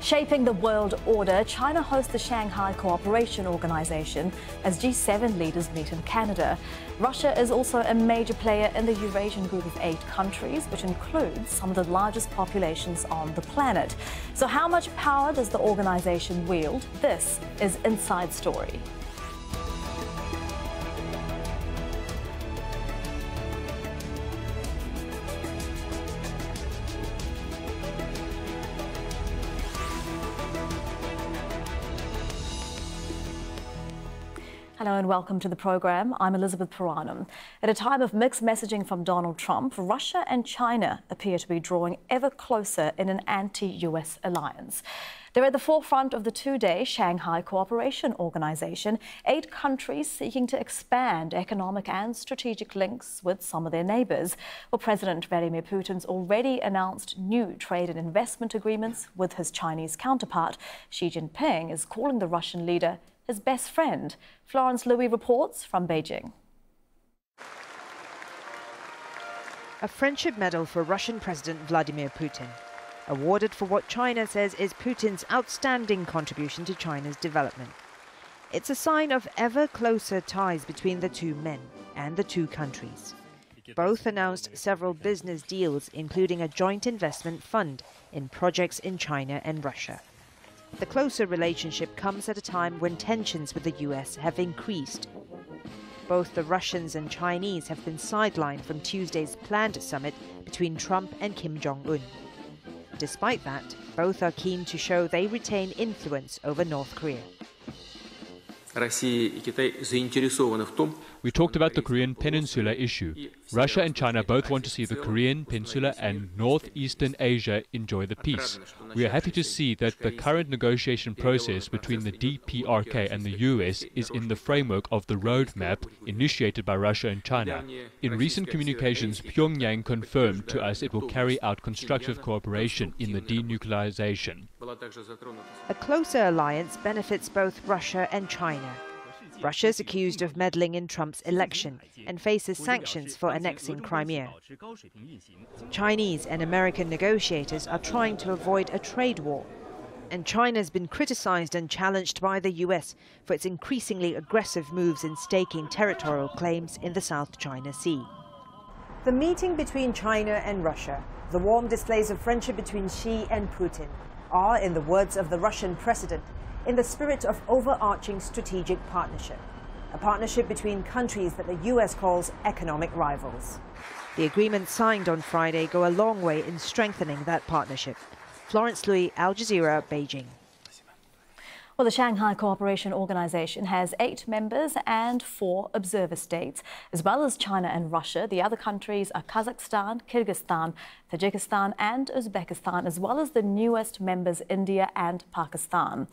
Shaping the world order, China hosts the Shanghai Cooperation Organisation as G7 leaders meet in Canada. Russia is also a major player in the Eurasian group of 8 countries, which includes some of the largest populations on the planet. So how much power does the organisation wield? This is Inside Story. Hello and welcome to the program. I'm Elizabeth Puranam. At a time of mixed messaging from Donald Trump, Russia and China appear to be drawing ever closer in an anti-US alliance. They're at the forefront of the 2-day Shanghai Cooperation Organisation, 8 countries seeking to expand economic and strategic links with some of their neighbours. Well, President Vladimir Putin's already announced new trade and investment agreements with his Chinese counterpart. Xi Jinping is calling the Russian leader his best friend. Florence Louis reports from Beijing. A friendship medal for Russian President Vladimir Putin, awarded for what China says is Putin's outstanding contribution to China's development. It's a sign of ever closer ties between the two men and the two countries. Both announced several business deals, including a joint investment fund in projects in China and Russia. The closer relationship comes at a time when tensions with the US have increased. Both the Russians and Chinese have been sidelined from Tuesday's planned summit between Trump and Kim Jong-un. Despite that, both are keen to show they retain influence over North Korea. We talked about the Korean Peninsula issue. Russia and China both want to see the Korean Peninsula and northeastern Asia enjoy the peace. We are happy to see that the current negotiation process between the DPRK and the US is in the framework of the roadmap initiated by Russia and China. In recent communications, Pyongyang confirmed to us it will carry out constructive cooperation in the denuclearization. A closer alliance benefits both Russia and China. Russia is accused of meddling in Trump's election and faces sanctions for annexing Crimea. Chinese and American negotiators are trying to avoid a trade war. And China has been criticized and challenged by the US for its increasingly aggressive moves in staking territorial claims in the South China Sea. The meeting between China and Russia, the warm displays of friendship between Xi and Putin, are, in the words of the Russian president, in the spirit of overarching strategic partnership, a partnership between countries that the US calls economic rivals. The agreements signed on Friday go a long way in strengthening that partnership. Florence Louis, Al Jazeera, Beijing. Well, the Shanghai Cooperation Organisation has 8 members and 4 observer states, as well as China and Russia. The other countries are Kazakhstan, Kyrgyzstan, Tajikistan and Uzbekistan, as well as the newest members, India and Pakistan.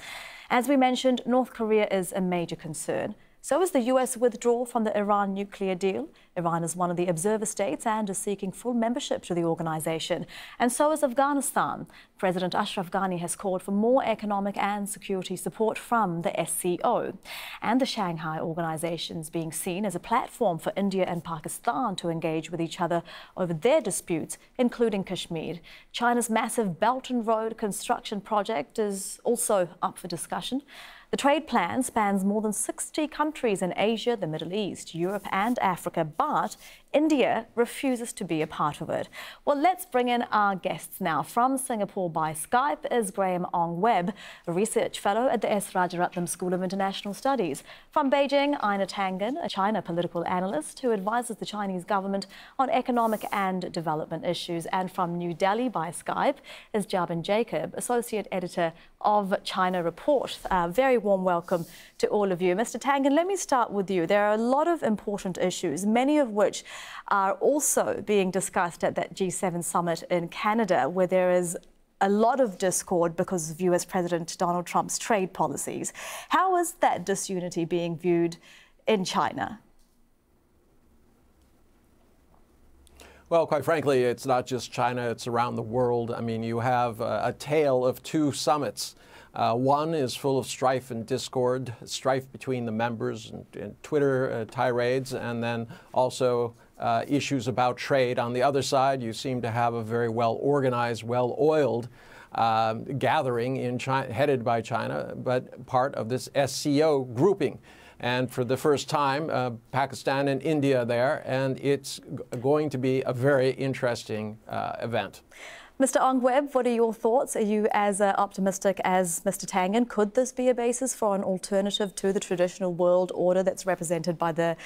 As we mentioned, North Korea is a major concern. So is the US withdrawal from the Iran nuclear deal. Iran is one of the observer states and is seeking full membership to the organisation. And so is Afghanistan. President Ashraf Ghani has called for more economic and security support from the SCO. And the Shanghai Organisation is being seen as a platform for India and Pakistan to engage with each other over their disputes, including Kashmir. China's massive Belt and Road construction project is also up for discussion. The trade plan spans more than 60 countries in Asia, the Middle East, Europe and Africa, but India refuses to be a part of it. Well, let's bring in our guests now. From Singapore by Skype is Graham Ong-Webb, a research fellow at the S. Rajaratnam School of International Studies. From Beijing, Einar Tangen, a China political analyst who advises the Chinese government on economic and development issues. And from New Delhi by Skype is Jabin Jacob, associate editor of China Report. Very warm welcome to all of you. Mr. Tangen, let me start with you. There are a lot of important issues, many of which are also being discussed at that G7 summit in Canada, where there is a lot of discord because of US President Donald Trump's trade policies. How is that disunity being viewed in China? Well, quite frankly, it's not just China, it's around the world. I mean, you have a tale of 2 summits. One is full of strife and discord, strife between the members and Twitter tirades, and then also issues about trade. On the other side, you seem to have a very well-organized, well-oiled gathering in China, headed by China, but part of this SCO grouping. And for the first time, Pakistan and India there, and it's going to be a very interesting event. Mr. Ong-Webb, what are your thoughts? Are you as optimistic as Mr. Tangen? Could this be a basis for an alternative to the traditional world order that's represented by the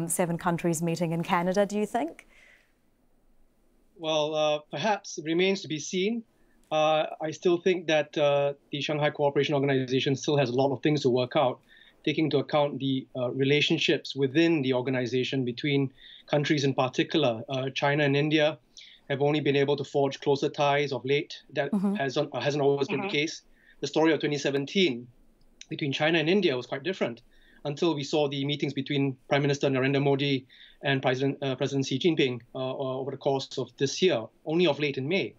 7 countries meeting in Canada, do you think? Well, perhaps it remains to be seen. I still think that the Shanghai Cooperation Organization still has a lot of things to work out, taking into account the relationships within the organization between countries in particular. China and India have only been able to forge closer ties of late. That hasn't always been the case. The story of 2017 between China and India was quite different until we saw the meetings between Prime Minister Narendra Modi and President Xi Jinping over the course of this year, only of late in May.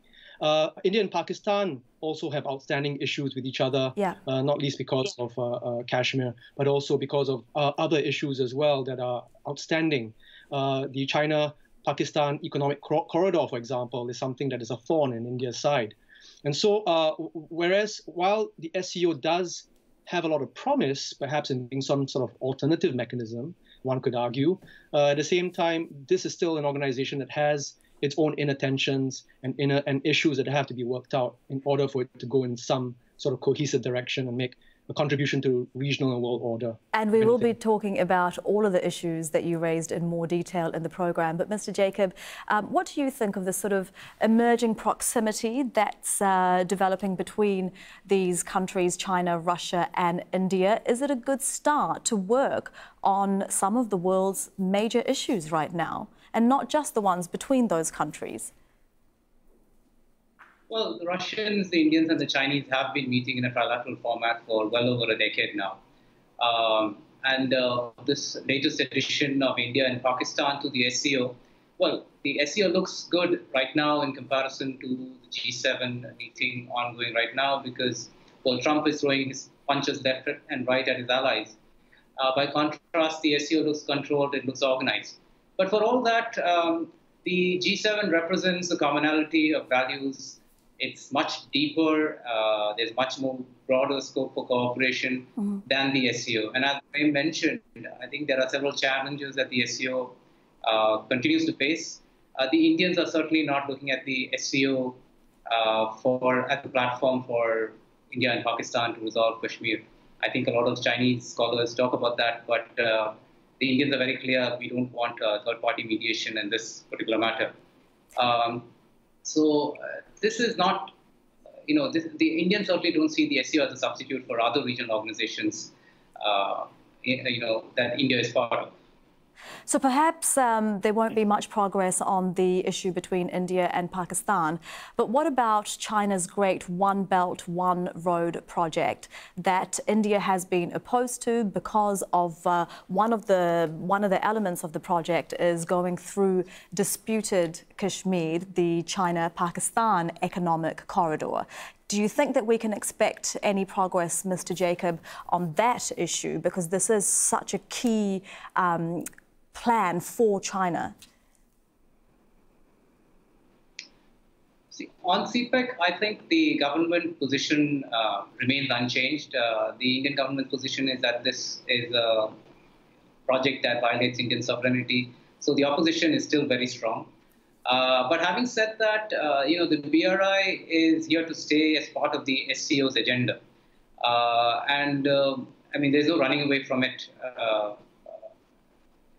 India and Pakistan also have outstanding issues with each other, not least because of Kashmir, but also because of other issues as well that are outstanding. The China-Pakistan economic corridor, for example, is something that is a thorn in India's side. And so, whereas while the SCO does have a lot of promise, perhaps in being some sort of alternative mechanism, one could argue, at the same time, this is still an organization that has its own inner tensions and issues that have to be worked out in order for it to go in some sort of cohesive direction and make a contribution to regional and world order. And we will be talking about all of the issues that you raised in more detail in the programme. But Mr. Jacob, what do you think of the sort of emerging proximity that's developing between these countries, China, Russia and India? Is it a good start to work on some of the world's major issues right now, and not just the ones between those countries? Well, the Russians, the Indians and the Chinese have been meeting in a trilateral format for well over a decade now. This latest addition of India and Pakistan to the SCO, well, the SCO looks good right now in comparison to the G7 meeting ongoing right now because, well, Trump is throwing his punches left and right at his allies. By contrast, the SCO looks controlled, it looks organized. But for all that, the G7 represents a commonality of values. It's much deeper. There's much more broader scope for cooperation than the SCO. And as I mentioned, I think there are several challenges that the SCO continues to face. The Indians are certainly not looking at the SCO as a platform for India and Pakistan to resolve Kashmir. I think a lot of Chinese scholars talk about that, but the Indians are very clear, we don't want third-party mediation in this particular matter. This is not, the Indians certainly don't see the SCO as a substitute for other regional organizations, that India is part of. So perhaps there won't be much progress on the issue between India and Pakistan. But what about China's great One Belt, One Road project that India has been opposed to because of one of the elements of the project is going through disputed Kashmir, the China-Pakistan economic corridor. Do you think that we can expect any progress, Mr. Jacob, on that issue? Because this is such a key plan for China. See, on CPEC, I think the government position remains unchanged. The Indian government position is that this is a project that violates Indian sovereignty. So the opposition is still very strong. But having said that, the BRI is here to stay as part of the SCO's agenda. I mean, there's no running away from it.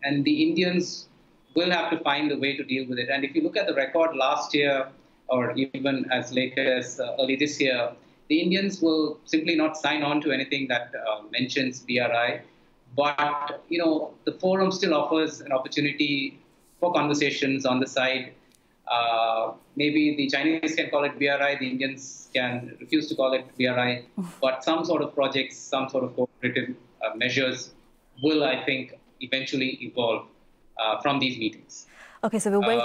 And the Indians will have to find a way to deal with it. And if you look at the record last year, or even as late as early this year, the Indians will simply not sign on to anything that mentions BRI. But, the forum still offers an opportunity for conversations on the side. Maybe the Chinese can call it BRI, the Indians can refuse to call it BRI, but some sort of projects, some sort of cooperative measures will, I think, eventually evolve from these meetings. Okay, so we'll wait.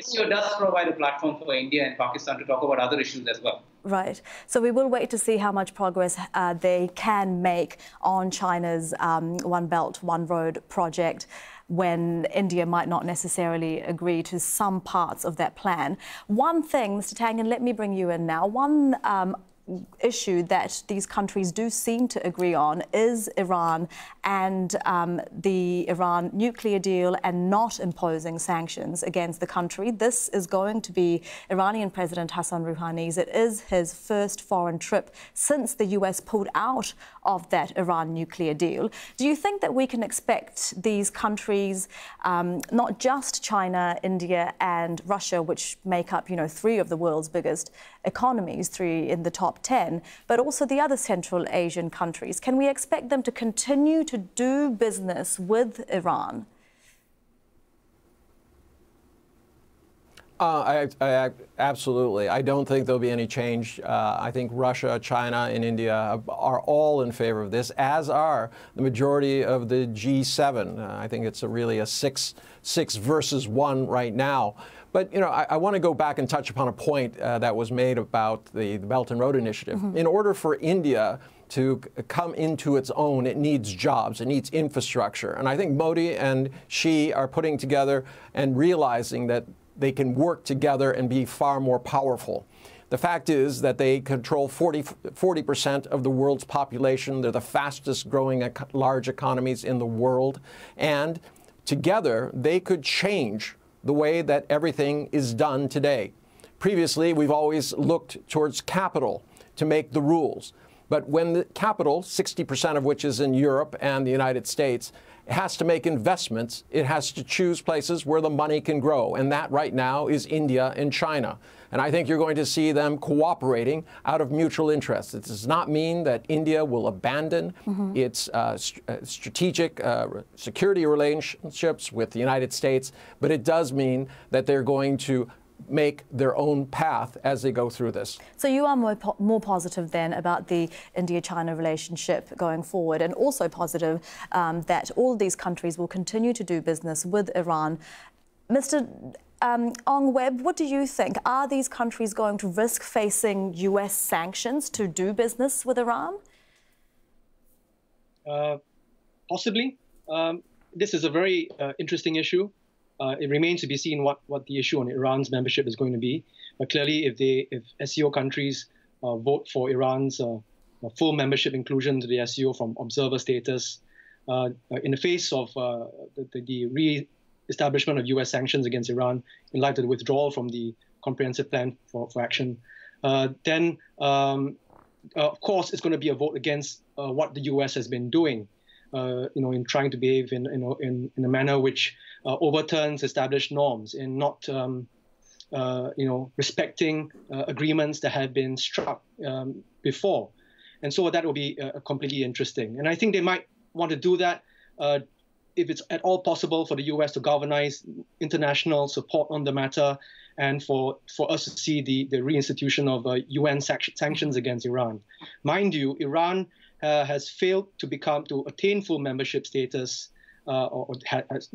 SCO does provide a platform for India and Pakistan to talk about other issues as well. Right. So we will wait to see how much progress they can make on China's One Belt, One Road project. when India might not necessarily agree to some parts of that plan. One thing, Mr. Tangen, let me bring you in now. One issue that these countries do seem to agree on is Iran and the Iran nuclear deal and not imposing sanctions against the country. This is going to be Iranian President Hassan Rouhani's. It is his first foreign trip since the US pulled out of that Iran nuclear deal. Do you think that we can expect these countries, not just China, India and Russia, which make up, 3 of the world's biggest economies, 3 in the top 10, but also the other Central Asian countries, can we expect them to continue to do business with Iran? Absolutely. I don't think there'll be any change. I think Russia, China, and India are all in favor of this, as are the majority of the G7. I think it's really a 6 versus 1 right now. But, I want to go back and touch upon a point that was made about the Belt and Road Initiative. Mm-hmm. In order for India to come into its own, it needs jobs, it needs infrastructure. And I think Modi and Xi are putting together and realizing that they can work together and be far more powerful. The fact is that they control 40% of the world's population. They're the fastest growing large economies in the world. And together, they could change the way that everything is done today. Previously, we've always looked towards capital to make the rules. But when the capital, 60% of which is in Europe and the United States, has to make investments, it has to choose places where the money can grow. And that right now is India and China. And I think you're going to see them cooperating out of mutual interest. It does not mean that India will abandon its strategic security relationships with the United States, but it does mean that they're going to make their own path as they go through this. So you are more positive then about the India-China relationship going forward, and also positive that all of these countries will continue to do business with Iran. Mr. Ong-Webb, what do you think? Are these countries going to risk facing US sanctions to do business with Iran? Possibly. This is a very interesting issue. It remains to be seen what the issue on Iran's membership is going to be. But clearly, if SCO countries vote for Iran's full membership inclusion to the SCO from observer status, in the face of the re-establishment of US sanctions against Iran in light of the withdrawal from the Comprehensive Plan for Action, then of course it's going to be a vote against what the US has been doing, in trying to behave in a manner which overturns established norms, in not respecting agreements that have been struck before. And so that will be completely interesting. And I think they might want to do that if it's at all possible for the US to galvanize international support on the matter, and for us to see the reinstitution of UN sanctions against Iran. Mind you, Iran has failed to attain full membership status, or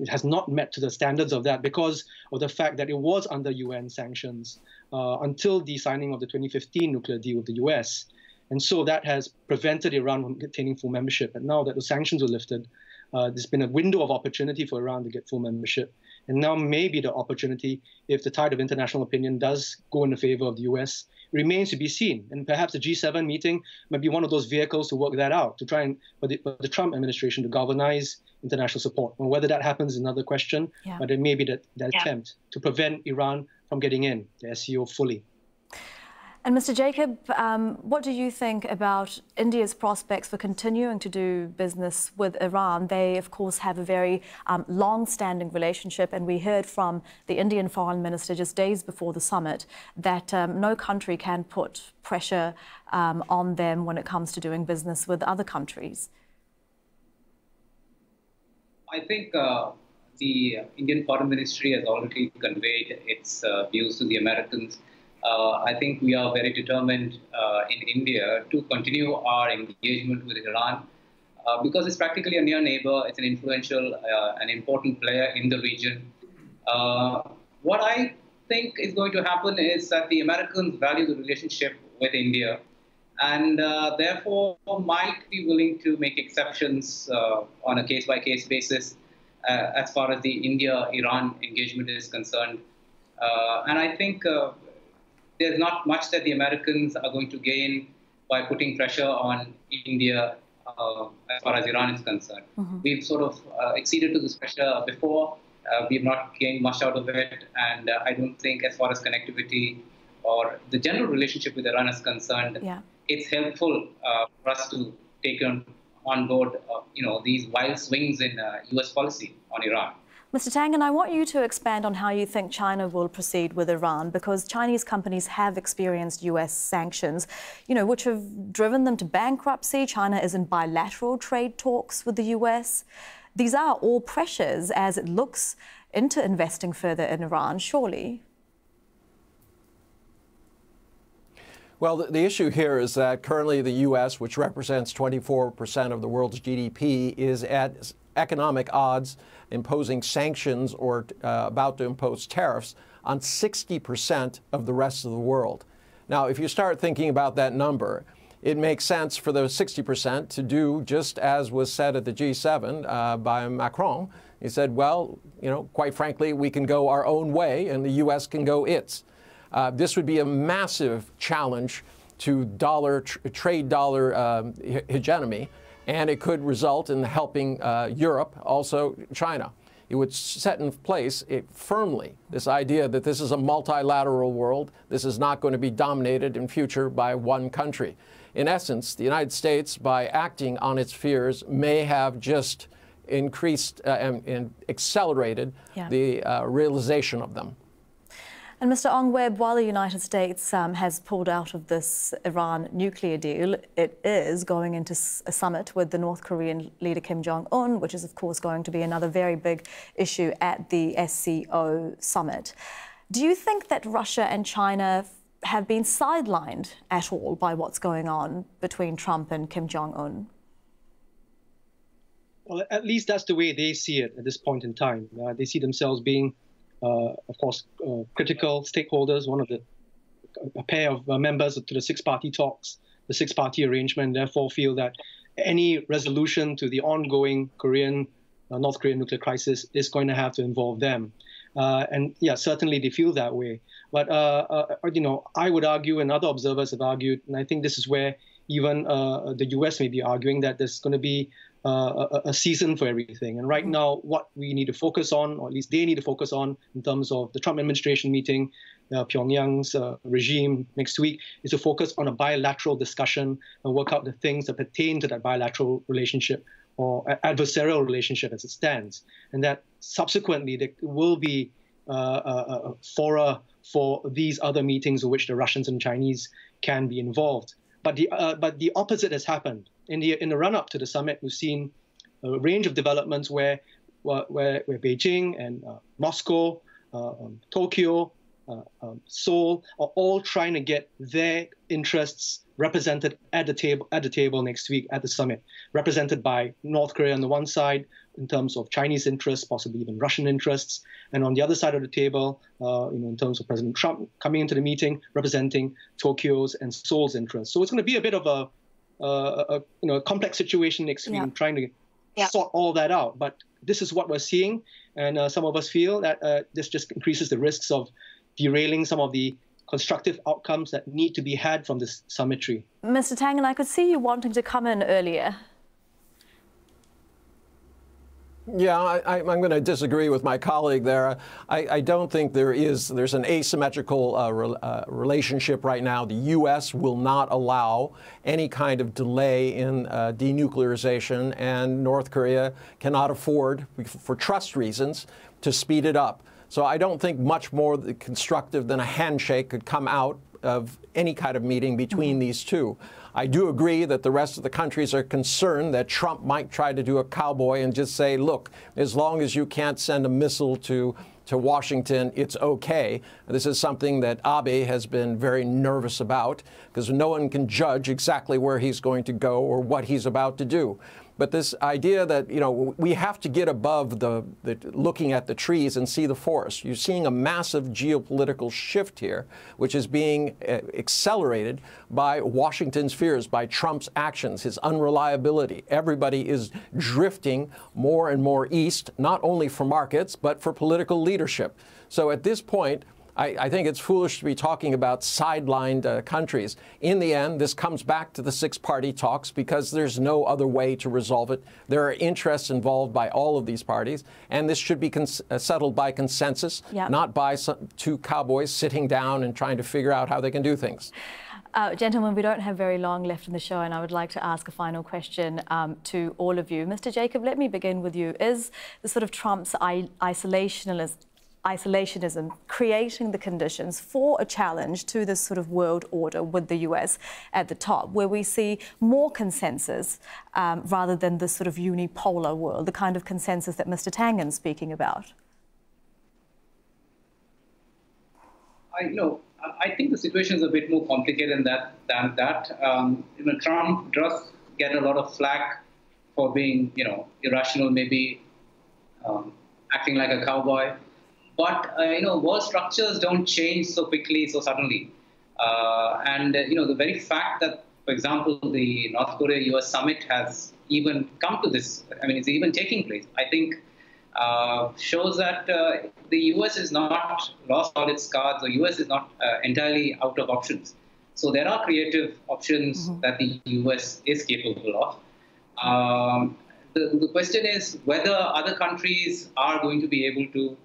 has not met to the standards of that because of the fact that it was under UN sanctions until the signing of the 2015 nuclear deal with the US. And so that has prevented Iran from attaining full membership. And now that the sanctions were lifted, there's been a window of opportunity for Iran to get full membership. And now maybe the opportunity, if the tide of international opinion does go in the favor of the US, remains to be seen. And perhaps the G7 meeting might be one of those vehicles to work that out, to try and for the Trump administration to galvanize international support. And whether that happens is another question, but it may be that attempt to prevent Iran from getting in the SCO fully. And Mr. Jacob, what do you think about India's prospects for continuing to do business with Iran? They, of course, have a very long-standing relationship, and we heard from the Indian Foreign Minister just days before the summit that no country can put pressure on them when it comes to doing business with other countries. I think the Indian Foreign Ministry has already conveyed its views to the Americans. I think we are very determined in India to continue our engagement with Iran because it's practically a near neighbor. It's an influential and important player in the region. What I think is going to happen is that the Americans value the relationship with India and therefore might be willing to make exceptions on a case-by-case basis. as far as the India-Iran engagement is concerned. And I think there's not much that the Americans are going to gain by putting pressure on India as far as Iran is concerned. We've sort of acceded to this pressure before. We've not gained much out of it. And I don't think as far as connectivity or the general relationship with Iran is concerned, it's helpful for us to take on board these wild swings in U.S. policy on Iran. Mr. Tangen, I want you to expand on how you think China will proceed with Iran, because Chinese companies have experienced U.S. sanctions, which have driven them to bankruptcy. China is in bilateral trade talks with the U.S. These are all pressures as it looks into investing further in Iran, surely. Well, the issue here is that currently the U.S., which represents 24% of the world's GDP, is at economic odds, imposing sanctions or about to impose tariffs on 60% of the rest of the world. Now, if you start thinking about that number, it makes sense for the 60% to do just as was said at the G7 by Macron. He said, well, quite frankly, we can go our own way and the U.S. can go its. This would be a massive challenge to trade dollar hegemony, and it could result in helping Europe, also China. It would set in place firmly this idea that this is a multilateral world. This is not going to be dominated in future by one country. In essence, the United States, by acting on its fears, may have just increased and accelerated the realization of them. And Mr. Ong-Webb, while the United States has pulled out of this Iran nuclear deal, it is going into a summit with the North Korean leader Kim Jong-un, which is, of course, going to be another very big issue at the SCO summit. Do you think that Russia and China have been sidelined at all by what's going on between Trump and Kim Jong-un? Well, at least that's the way they see it at this point in time. They see themselves being of course, critical stakeholders, a pair of members to the six-party talks, the six-party arrangement, therefore feel that any resolution to the ongoing North Korean nuclear crisis is going to have to involve them. And yeah, certainly they feel that way. But, I would argue, and other observers have argued, and I think this is where even the US may be arguing, that there's going to be a season for everything. And right now, what we need to focus on, or at least they need to focus on in terms of the Trump administration meeting, Pyongyang's regime next week, is to focus on a bilateral discussion and work out the things that pertain to that bilateral relationship or adversarial relationship as it stands. And that subsequently there will be a fora for these other meetings in which the Russians and Chinese can be involved. But the opposite has happened. In the run-up to the summit, we've seen a range of developments where Beijing and Moscow, Tokyo, Seoul are all trying to get their interests represented at the table next week at the summit, represented by North Korea on the one side in terms of Chinese interests, possibly even Russian interests, and on the other side of the table, in terms of President Trump coming into the meeting representing Tokyo's and Seoul's interests. So it's going to be a bit of a complex situation next week, trying to sort all that out. But this is what we're seeing, and some of us feel that this just increases the risks of derailing some of the constructive outcomes that need to be had from this summitry. Mr. Tangen, I could see you wanting to come in earlier. Yeah, I'm going to disagree with my colleague there. I don't think there's an asymmetrical relationship right now. The U.S. will not allow any kind of delay in denuclearization, and North Korea cannot afford, for trust reasons, to speed it up. So I don't think much more constructive than a handshake could come out of any kind of meeting between these two. I do agree that the rest of the countries are concerned that Trump might try to do a cowboy and just say, look, as long as you can't send a missile to Washington, it's okay. This is something that Abe has been very nervous about, because no one can judge exactly where he's going to go or what he's about to do. But this idea that, you know, we have to get above the looking at the trees and see the forest. You're seeing a massive geopolitical shift here, which is being accelerated by Washington's fears, by Trump's actions, his unreliability. Everybody is drifting more and more east, not only for markets, but for political leadership. So at this point, I think it's foolish to be talking about sidelined countries. In the end, this comes back to the six-party talks because there's no other way to resolve it. There are interests involved by all of these parties, and this should be settled by consensus, not by two cowboys sitting down and trying to figure out how they can do things. Gentlemen, we don't have very long left in the show, and I would like to ask a final question to all of you. Mr. Jacob, let me begin with you. Is the sort of Trump's isolationism creating the conditions for a challenge to this sort of world order with the US at the top, where we see more consensus rather than this sort of unipolar world, the kind of consensus that Mr. Tangen's speaking about? I think the situation is a bit more complicated than that. Trump does get a lot of flack for being, irrational, maybe acting like a cowboy. But, world structures don't change so quickly, so suddenly. The very fact that, for example, the North Korea-US summit has even come to this, it's even taking place, I think shows that the US is not lost all its cards, or US is not entirely out of options. So there are creative options that the US is capable of. The question is whether other countries are going to be able to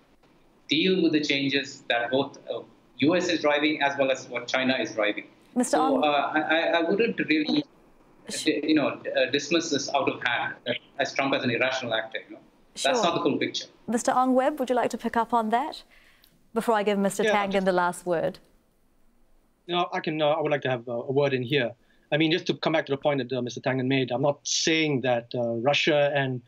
deal with the changes that both US is driving as well as what China is driving. Mr. Ong, I wouldn't really, dismiss this out of hand as Trump as an irrational actor. That's not the full picture. Mr. Ong-Webb, would you like to pick up on that before I give Mr. Tangen the last word? I would like to have a word in here. Just to come back to the point that Mr. Tangen made, I'm not saying that Russia and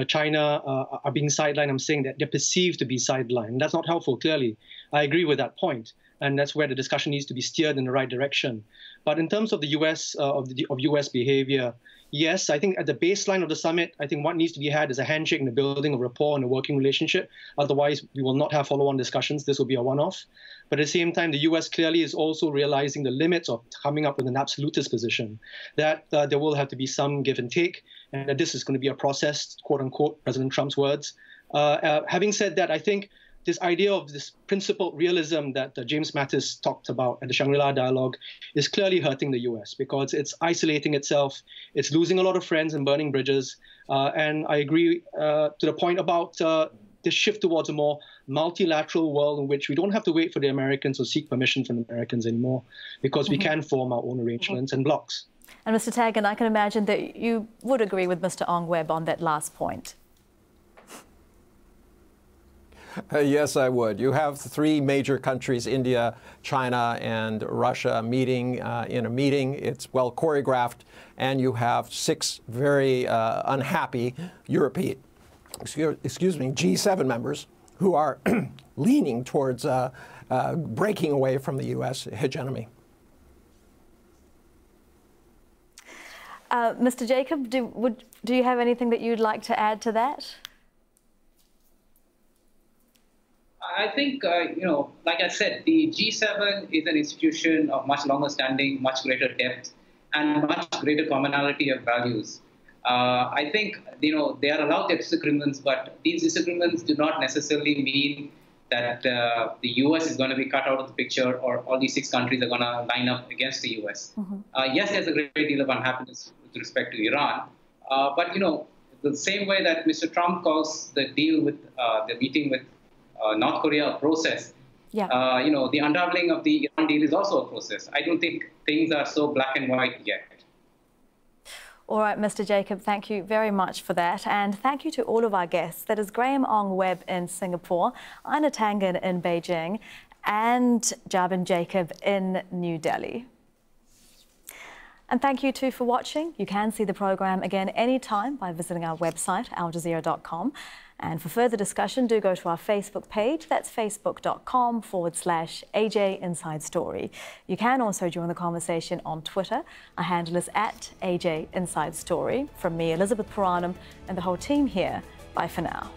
China are being sidelined. I'm saying that they're perceived to be sidelined. That's not helpful, clearly. I agree with that point, and that's where the discussion needs to be steered in the right direction. But in terms of the US, of US behavior, yes, I think at the baseline of the summit, I think what needs to be had is a handshake and the building of rapport and a working relationship. Otherwise, we will not have follow-on discussions. This will be a one-off. But at the same time, the US clearly is also realizing the limits of coming up with an absolutist position, that there will have to be some give and take, and that this is going to be a process, quote-unquote, President Trump's words. Having said that, I think this idea of this principled realism that James Mattis talked about at the Shangri-La Dialogue is clearly hurting the US because it's isolating itself, it's losing a lot of friends and burning bridges. And I agree to the point about the shift towards a more multilateral world in which we don't have to wait for the Americans or seek permission from the Americans anymore, because we can form our own arrangements and blocs. And Mr. Tangen, I can imagine that you would agree with Mr. Ong-Webb on that last point. Yes, I would. You have three major countries, India, China, and Russia, meeting in a meeting. It's well choreographed, and you have six very unhappy European, G7 members who are leaning towards breaking away from the U.S. hegemony. Mr. Jacob, do you have anything that you'd like to add to that? I think, like I said, the G7 is an institution of much longer standing, much greater depth, and much greater commonality of values. I think, they are allowed their disagreements, but these disagreements do not necessarily mean that the U.S. is going to be cut out of the picture or all these six countries are going to line up against the U.S. Yes, there's a great deal of unhappiness with respect to Iran, but, the same way that Mr. Trump calls the deal with the meeting with North Korea a process, the unraveling of the Iran deal is also a process. I don't think things are so black and white yet. All right, Mr. Jacob, thank you very much for that. And thank you to all of our guests. That is Graham Ong-Webb in Singapore, Einar Tangen in Beijing, and Jabin Jacob in New Delhi. And thank you too for watching. You can see the program again anytime by visiting our website, aljazeera.com. And for further discussion, do go to our Facebook page. That's facebook.com/AJ Inside Story. You can also join the conversation on Twitter. Our handle is @AJ Inside Story. From me, Elizabeth Puranam, and the whole team here, bye for now.